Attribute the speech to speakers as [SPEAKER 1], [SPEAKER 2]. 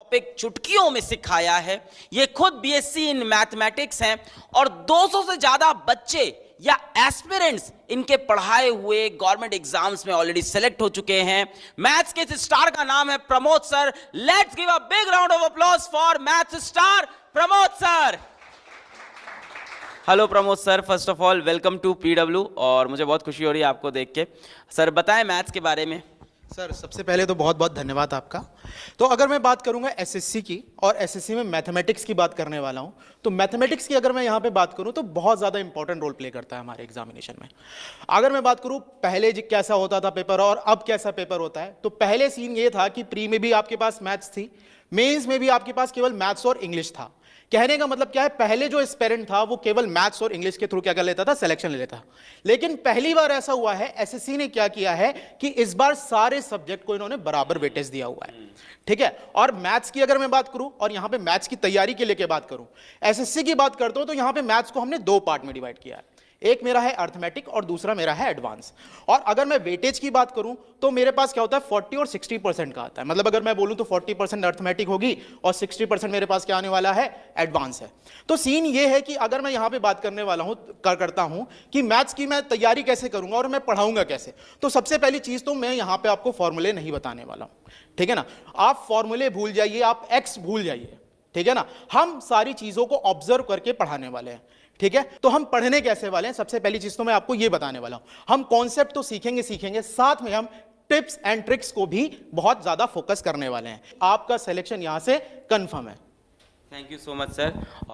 [SPEAKER 1] Topic चुटकियों में सिखाया है। ये खुद बीएससी इन मैथमेटिक्स हैं और 200 से ज्यादा बच्चे या एस्पिरेंट्स इनके पढ़ाए हुए गवर्नमेंट एग्जाम्स में ऑलरेडी सेलेक्ट हो चुके हैं। मैथ्स के इस स्टार का नाम है Pramod sir. Let's give a big round of applause for maths star Pramod sir. Hello Pramod sir, first of all welcome to PW और मुझे बहुत खुशी हो रही है आपको देख के। सर बताएं मैथ्स के बारे में।
[SPEAKER 2] सर सबसे पहले तो बहुत बहुत धन्यवाद आपका। तो अगर मैं बात करूंगा एसएससी की, और एसएससी में मैथमेटिक्स की बात करने वाला हूं, तो मैथमेटिक्स की अगर मैं यहां पे बात करूं तो बहुत ज़्यादा इंपॉर्टेंट रोल प्ले करता है हमारे एग्जामिनेशन में। अगर मैं बात करूं पहले कैसा होता था पेपर और अब कैसा पेपर होता है, तो पहले सीन ये था कि प्री में भी आपके पास मैथ्स थी, मेंस में भी आपके पास केवल मैथ्स और इंग्लिश था। कहने का मतलब क्या है, पहले जो एस्पिरेंट था वो केवल मैथ्स और इंग्लिश के थ्रू क्या कर लेता था, सिलेक्शन ले लेता। लेकिन पहली बार ऐसा हुआ है, एसएससी ने क्या किया है कि इस बार सारे सब्जेक्ट को इन्होंने बराबर वेटेज दिया हुआ है। ठीक है, और मैथ्स की अगर मैं बात करूं और यहां पे मैथ्स की तैयारी के लिए बात करूं, एसएससी की बात करता हूं तो यहां पे मैथ्स को हमने दो पार्ट में डिवाइड किया है। एक मेरा है अर्थमेटिक और दूसरा मेरा है एडवांस। और अगर मैं वेटेज की बात करूं तो मेरे पास क्या होता है, 40 और 60% का आता है। मतलब अगर मैं बोलूं तो 40% अर्थमेटिक होगी और 60% मेरे पास क्या आने वाला है, एडवांस है। तो सीन ये है कि अगर मैं यहां पे बात करने वाला हूं करता हूं कि मैथ्स की मैं तैयारी कैसे करूंगा और मैं पढ़ाऊंगा कैसे, तो सबसे पहली चीज तो मैं यहां पे आपको फॉर्मूले नहीं बताने वाला हूं। ठीक है ना, आप फॉर्मूले भूल जाइए, आप एक्स भूल जाइए। ठीक है ना, हम सारी चीजों को ऑब्जर्व करके पढ़ाने वाले हैं। ठीक है, तो हम पढ़ने कैसे वाले हैं, सबसे पहली चीज तो मैं आपको ये बताने वाला हूं। हम कॉन्सेप्ट तो सीखेंगे, साथ में हम टिप्स एंड ट्रिक्स को भी बहुत ज्यादा फोकस करने वाले हैं। आपका सिलेक्शन यहां से कंफर्म है।
[SPEAKER 1] Thank you so much sir.